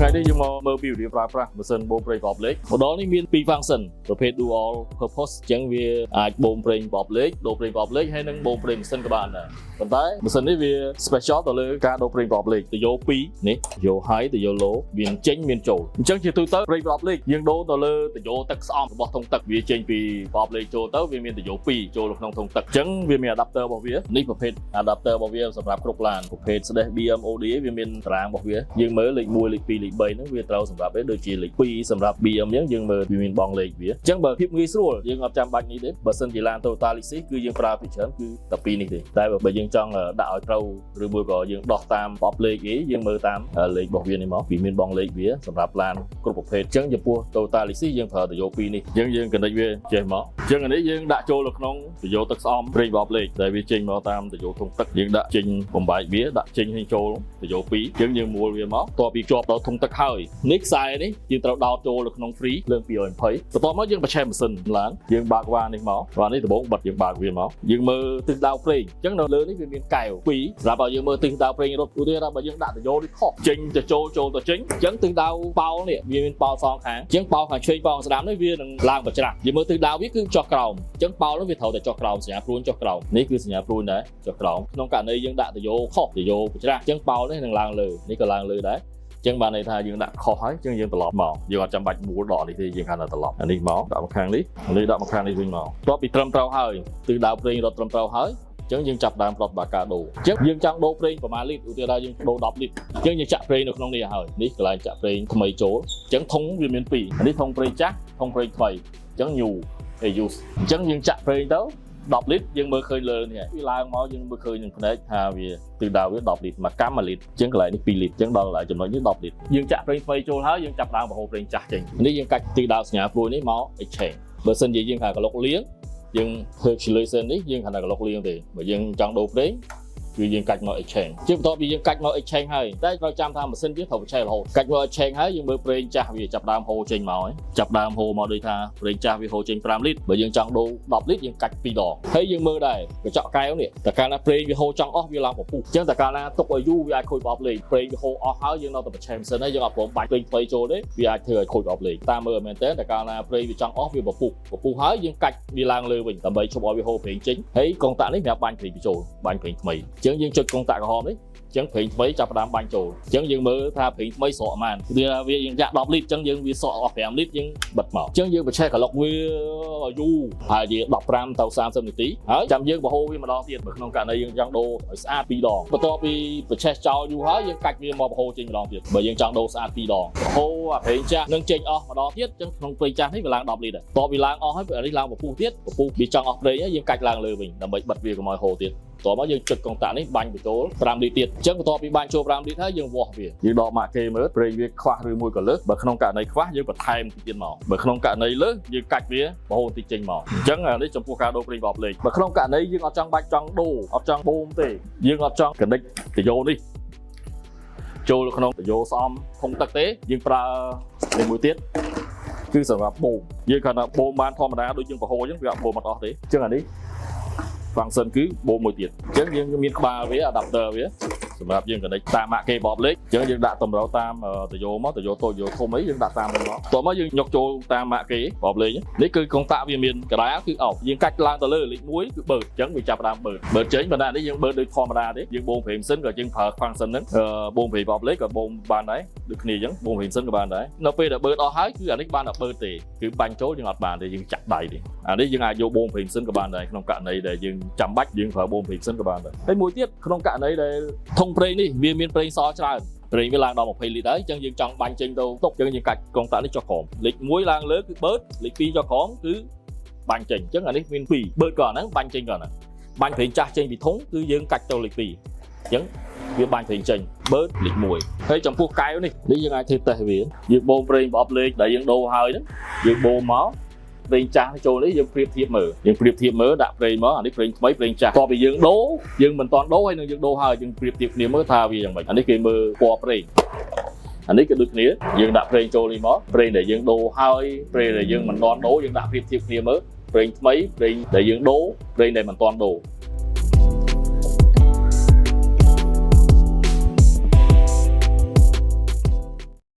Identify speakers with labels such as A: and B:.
A: ថ្ងៃនេះយើងមកមើលពីរបៀបប្រើប្រាស់ម៉ាស៊ីនបូមប្រេងបបលេខម្ដងនេះមាន2 function ប្រភេទ dual purpose អញ្ចឹងវាអាចបូមប្រេងបបលេខដូរប្រេងបបលេខហើយនឹងបូមប្រេងម៉ាស៊ីនក៏បានដែរប៉ុន្តែម៉ាស៊ីននេះវា special ទៅលើការដូរប្រេងបបលេខទៅយក2នេះយក high ទៅយក low មានចេញមានចូលអញ្ចឹងជាទូទៅប្រេងបបលេខយើងដូរទៅលើទៅយកទឹកស្អំរបស់ធុងទឹកវាចេញពីបបលេខចូលទៅវាមានទៅយក2ចូលក្នុងធុងទឹកអញ្ចឹងវាមាន adapter របស់វានេះប្រភេទ adapter របស់វាសម្រាប់គ្រប់ឡានប្រភេទ BMOD វាមានតារាងរបស់វាយើងមើលលេខ1លេខ2លេខ3ហ្នឹងវាត្រូវសម្រាប់វាដូចជាលេខ2សម្រាប់ BM អញ្ចឹងយើងមើលវាមានបងលេខវាអញ្ចឹងបើភាពងាយស្រួលយើងអត់ចាំបាច់នេះទេបើសិនជាឡាន Toyota Lexus គឺយើងប្រើពីច្រើនគឺតែ2នេះទេតែបើយើងចង់ដាក់ឲ្យត្រូវឬមួយក៏យើងដោះតាមបបលេខអីយើងមើលតាមលេខរបស់វានេះមកវាមានបងលេខវាសម្រាប់ឡានគ្រប់ប្រភេទអញ្ចឹងចំពោះ Toyota Lexus យើងប្រើទៅយក2នេះអញ្ចឹងយើង connect វាចេះមកអញ្ចឹងអានេះយើងដាក់ចូលនៅក្នុងទៅយកទឹកស្អំប្រេងបបលេខដែលវាចេញមកតាមទៅយកធុងទឹកយើងដាក់ចេញបំបែកវាដាក់ចេញឲ្យចូលទៅយក2អញ្ចឹងយើងមួលវាមកតពីជាប់ដល់ធុងទឹកហើយនេះខ្សែនេះយើងត្រូវដោតចូលនៅក្នុង free លើ220បន្ទាប់មកយើងបញ្ឆេះម៉ាស៊ីនឡានយើងបើកវ៉ានេះមកវ៉ានេះដំបូងបិទយើងបើកវាមកយើងមើលទិសដៅប្រេងអញ្ចឹងនៅលើនេះវាមានកែវ2សម្រាប់ឲ្យយើងមើលទិសដៅប្រេងរត់ឧទាហរណ៍បើយើងដាក់ទៅយកនេះខុសចេញទៅចូលទៅចេញអញ្ចឹងទិសដៅប៉ោលនេះវាមានប៉ោលសងខាងអញ្ចឹងប៉ោលខាងឆ្វេងប៉ោលស្ដាំនេះវានឹងឡើងបច្ច្រាស់យើងមើលទិសដៅវាគឺចុះក្រោមអញ្ចឹងប៉ោលនោះវាត្រូវតែចុះក្រោមសញ្ញាព្រួញចុះក្រោមនេះគឺសញ្ញាព្រួញដែរចុះក្រោមក្នុងករណីយើងដាក់ទៅយកខុសទៅយកបច្ច្រាស់អញ្ចឹងប៉ោលនេះនឹងឡើងលើនេះក៏ឡើងលើដែរអញ្ចឹងបានន័យថាយើងដាក់ខុសហើយអញ្ចឹងយើងត្រឡប់មកយើងអត់ចាំបាច់មួលដកនេះទេយើងគ្រាន់តែត្រឡប់អានេះមកដាក់មកខាងនេះនេះដាក់មកខាងនេះវិញមកបន្ទាប់ពីត្រឹមត្រូវហើយទិសដៅប្រេងរត់ត្រឹមត្រូវហើយអញ្ចឹងយើងចាប់ដើមប្រតិបត្តិការដូរអញ្ចឹងយើងចង់ដូរប្រេងប្រមាណលីត្រឧទាហរណ៍យើងដូរ10លីត្រអញ្ចឹងយើងចាក់ប្រេងនៅក្នុងនេះហើយនេះកន្លែងចាក់ប្រេងថ្មីចូលអញ្ចឹងធុងវាមាន2អានេះធុងប្រេងចាស់ធុងប្រេងថ្មីអញ្ចឹង new use អញ្ចឹងយើងចាក់ប្រេងទៅ10លីត្រយើងមើលឃើញលើនេះវាឡើងមកយើងមើលឃើញនឹងភ្នែកថាវាទិសដៅវា10លីត្រមួយកាំ1លីត្រអញ្ចឹងកន្លែងនេះ2លីត្រអញ្ចឹងដល់កន្លែងចំណុចនេះ10លីត្រយើងចាក់ប្រេងថ្មីចូលហើយយើងចាប់ដើមបរហូតប្រេងចាស់ចេញនេះយើងកាច់ទិសដៅសញ្ញាព្រួយនេះមក exchange បើសិនជាយើងថាក្លុកលាងយើង percolation នេះយើងថាក្លុកលាងទេបើយើងចង់ដូរប្រេងគឺយើងកាច់មក exchange ជាបន្ទាប់ពីយើងកាច់មក exchange ហើយតែត្រូវចាំថាម៉ាស៊ីនយើងត្រូវបញ្ឆេះរហូតកាច់មក exchange ហើយយើងមើលប្រេងចាស់វាចាប់ដើមហូរចេញមកហើយចាប់ដើមហូរមកដូចថាប្រេងចាស់វាហូរចេញ5លីត្របើយើងចង់ដូរ10លីត្រយើងកាច់2ដងហើយយើងមើលដែរកញ្ចក់កែវនេះតែកាលណាប្រេងវាហូរចង់អស់វាឡើងពពុះអញ្ចឹងតែកាលណាទុកឲ្យយូរវាអាចខូចបបលេខប្រេងវាហូរអស់ហើយយើងនៅតែបញ្ឆេះម៉ាស៊ីនហើយយើងអត់ព្រមបាច់ប្រេងថ្មីចូលទេវាអាចធ្វើឲ្យខូចបបលេខតាមមើលមែនតើតែកាលណាប្រេងវាចង់អស់វាពពុះហើយយើងកាច់វាឡើងលើវិញដើម្បីជប់ឲ្យវាហូរប្រេងចេញហើយកងតាក់នេះសម្រាប់បាញ់ប្រេងចូលបាញ់ប្រេងថ្មីអញ្ចឹងយើងចុចកងតាក់ក្រហមនេះអញ្ចឹងប្រេងថ្មីចាប់ផ្ដើមបាញ់ចូលអញ្ចឹងយើងមើលថាប្រេងថ្មីស្រកប៉ុន្មានវាយើងចាក់10លីត្រអញ្ចឹងយើងវាស្រកអស់5លីត្រយើងបិទមកអញ្ចឹងយើងបញ្ឆេះក្លុកវាយូរហើយជា15ទៅ30នាទីហើយចាំយើងបរហូរវាម្ដងទៀតបើក្នុងករណីយើងចង់ដូរឲ្យស្អាត2ដងបន្ទាប់ពីបញ្ឆេះចោលយូរហើយយើងកាច់វាមកបរហូរចេញម្ដងទៀតបើយើងចង់ដូរស្អាត2ដងបរហូរអាប្រេងចាស់នឹងចេញអស់ម្ដងទៀតអញ្ចឹងក្នុងប្រេងចាស់នេះវាឡើង10លីត្រដែរបន្ទាប់ពីឡើងអស់ហើយនេះឡើងពពុះទៀតពពុះវាចង់អស់ប្រេងហើយយើងកាច់ឡើងលើវិញដើម្បីបិទវាកុំឲ្យហូរទៀតតោះមកយើងចុចកងតាក់នេះបាញ់បញ្ចូល5លីត្រទៀតអញ្ចឹងបន្ទាប់ពីបាញ់ចូល5លីត្រហើយយើងវាស់វាយើងដកម៉ាក់គេមើលប្រេងវាខ្វះឬមួយក៏លើសបើក្នុងករណីខ្វះយើងបន្ថែមទៀតមកបើក្នុងករណីលើសយើងកាច់វាបរហូតតិចចេញមកអញ្ចឹងនេះចំពោះការដូរប្រេងបបលេខបើក្នុងករណីយើងអត់ចង់បាច់ចង់ដូរអត់ចង់បូមទេយើងអត់ចង់កណិចទៅយកនេះចូលនៅក្នុងទៅយកស្អំធុងទឹកទេយើងប្រើនេះមួយទៀតគឺសម្រាប់បូមយើងគ្រាន់តែបូមបានធម្មតាដូចយើងបរហូតអញ្ចឹងវាអត់បូមអត់អស់ទេអញ្ចឹងអានេះfunction គឺបូមមួយទៀតអញ្ចឹងយើងមានក្បាលវា adapter វាសម្រាប់យើងកណិចតាមម៉ាក់គេបបលេខអញ្ចឹងយើងដាក់តម្រូវតាមទៅយកមកទៅយកតូចយកធំអីយើងដាក់តាមហ្នឹងមកតោះមកយើងយកចូលតាមម៉ាក់គេបបលេខនេះគឺកងតាក់វាមានកណ្ដាលគឺអោបយើងកាច់ឡើងទៅលើលេខ1គឺបើកអញ្ចឹងវាចាប់ដើមបើកចេញបណ្ដានេះយើងបើកដូចធម្មតាទេយើងបូមប្រេងម៉ាស៊ីនក៏យើងប្រើ function ហ្នឹងបូមប្រេងបបលេខក៏បូមបានដែរដូចគ្នាអញ្ចឹងបូមប្រេងម៉ាស៊ីនក៏បានដែរនៅពេលដែលបើកអស់ហើយគឺអានេះបានតែបើកទេគឺបាញ់ចូលយើងអត់បានទេយើងចាក់ដៃទេអានេះយើងអាចយកបូមប្រេងម៉ាស៊ីនក៏បានដែរក្នុងករណីដែលយើងចាំបាច់យើងប្រើបូមប្រេងម៉ាស៊ីនក៏បានដែរហើយមួយទៀតក្នុងករណីដែលធុងប្រេងនេះវាមានប្រេងសច្រើនប្រេងវាឡើងដល់20លីត្រហើយអញ្ចឹងយើងចង់បាញ់ចេញទៅទុកអញ្ចឹងយើងកាច់កងតាក់នេះចុះក្រោមលេខ1ឡើងលើគឺបើកលេខ2ចុះក្រោមគឺបាញ់ចេញអញ្ចឹងអានេះមាន2បើកក៏អាហ្នឹងបាញ់ចេញក៏អាហ្នឹងបាញ់ប្រេងចាស់ចេញពីធុងគឺយើងកាច់ទៅលេខ2អញ្ចឹងវាបាញ់ប្រេងចេញបើកលេខ1ហើយចំពោះកែវនេះយើងអាចធ្វើតេស្តវាយើងបូមប្រេងប្រអប់លេខដែលយើងដូរហើយហ្នឹងយើងបូមមកប្រេងចាស់ចូលនេះយើងប្រៀបធៀបមើលដាក់ប្រេងមកអានេះប្រេងថ្មីប្រេងចាស់តបពីយើងដូរយើងមិនតាន់ដូរហើយនឹងយើងដូរហើយយើងប្រៀបធៀបគ្នាមើលថាវាយ៉ាងម៉េចអានេះគេមើលពណ៌ប្រេងអានេះក៏ដូចគ្នាយើងដាក់ប្រេងចូលនេះមកប្រេងដែលយើងដូរហើយប្រេងដែលយើងមិនតាន់ដូរយើងដាក់ប្រៀបធៀបគ្នាមើលប្រេងថ្មីប្រេងដែលយើងដូរប្រេងដែលមិនតាន់ដូរ